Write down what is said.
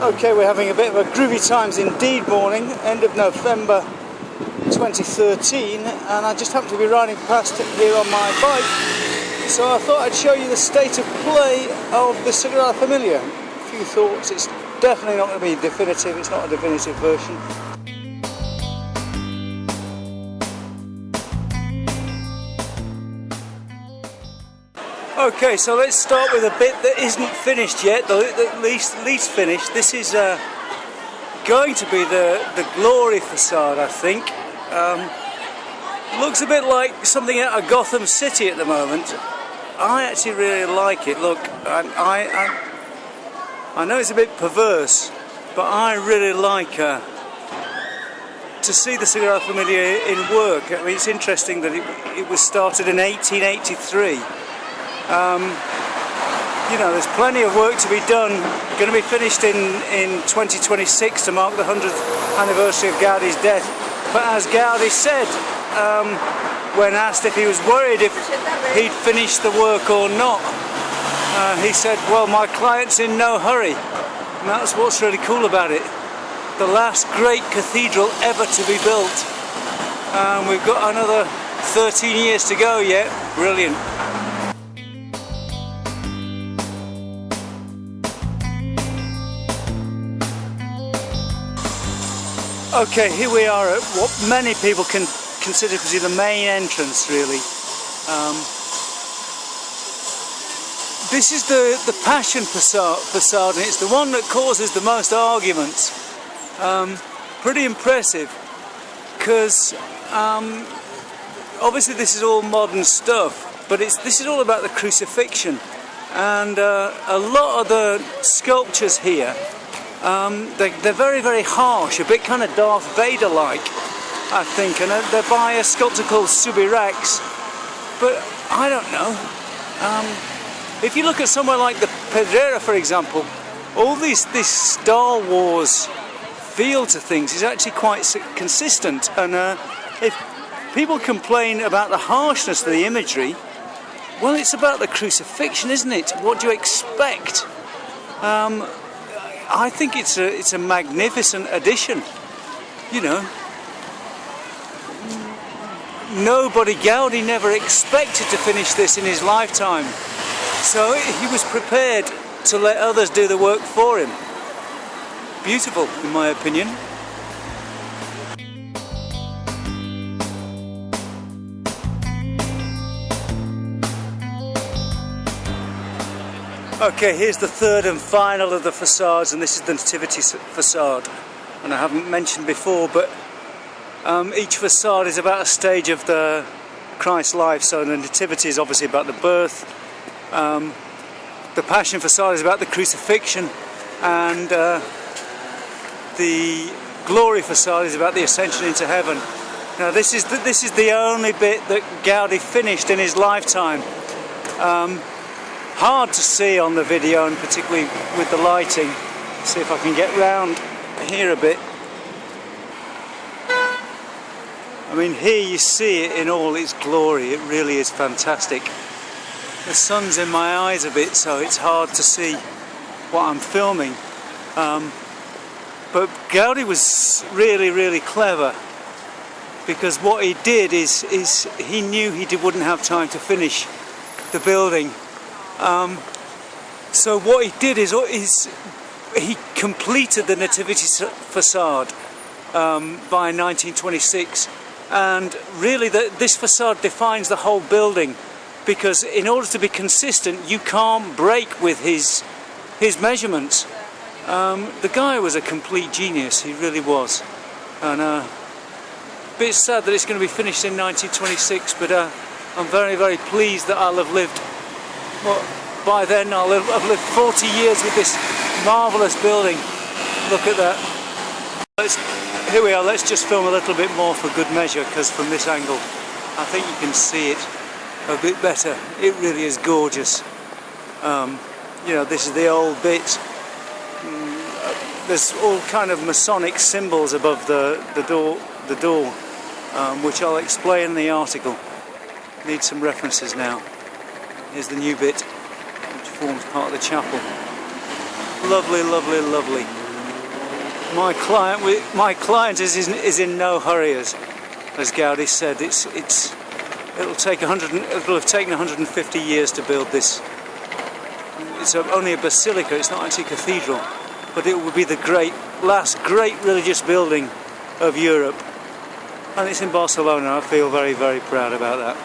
Okay, we're having a bit of a groovy times indeed morning, end of November 2013, and I just happened to be riding past it here on my bike, so I thought I'd show you the state of play of the Sagrada Familia. A few thoughts. It's definitely not going to be definitive, it's not a definitive version. Okay, so let's start with a bit that isn't finished yet, though at least finished. This is going to be the glory facade, I think. Looks a bit like something out of Gotham City at the moment. I actually really like it. Look, I know it's a bit perverse, but I really like to see the Sagrada Familia in work. I mean, it's interesting that it was started in 1883. You know, there's plenty of work to be done. Going to be finished in 2026 to mark the 100th anniversary of Gaudi's death. But as Gaudi said, when asked if he was worried if he'd finish the work or not, he said, well, my client's in no hurry. And that's what's really cool about it. The last great cathedral ever to be built. We've got another 13 years to go yet. Brilliant. Okay, here we are at what many people can consider to be the main entrance, really. This is the Passion facade, and it's the one that causes the most arguments. Pretty impressive, because obviously this is all modern stuff, but this is all about the Crucifixion, and a lot of the sculptures here, they're very, very harsh, a bit kind of Darth Vader-like, I think, and they're by a sculptor called Subirax. But I don't know. If you look at somewhere like the Pedrera, for example, all this Star Wars feel to things is actually quite consistent. And if people complain about the harshness of the imagery, well, it's about the Crucifixion, isn't it? What do you expect? I think it's a magnificent addition. You know, Gaudi never expected to finish this in his lifetime, so he was prepared to let others do the work for him. Beautiful, in my opinion. Okay, here's the third and final of the facades, and this is the Nativity Facade. And I haven't mentioned before, but each facade is about a stage of the Christ's life. So the Nativity is obviously about the birth, the Passion Facade is about the Crucifixion, and the Glory Facade is about the Ascension into heaven. Now this is the only bit that Gaudi finished in his lifetime. Hard to see on the video, and particularly with the lighting. See if I can get round here a bit. I mean, here you see it in all its glory. It really is fantastic. The sun's in my eyes a bit, so it's hard to see what I'm filming. But Gaudi was really, really clever, because what he did is he knew he wouldn't have time to finish the building. So what he did is he completed the Nativity Facade by 1926, and really this facade defines the whole building, because in order to be consistent you can't break with his measurements. The guy was a complete genius, he really was, and a bit sad that it's going to be finished in 1926, but I'm very, very pleased that I'll have lived. Well, by then I've lived 40 years with this marvellous building. Look at that. Here we are, let's just film a little bit more for good measure, because from this angle I think you can see it a bit better. It really is gorgeous. You know, this is the old bit. There's all kind of Masonic symbols above the door, which I'll explain in the article. Need some references now. Here's the new bit, which forms part of the chapel. Lovely, lovely, lovely. My client is in no hurry, as Gaudi said. It'll have taken 150 years to build this. It's only a basilica. It's not actually a cathedral, but it will be the last great religious building of Europe, and it's in Barcelona. I feel very, very proud about that.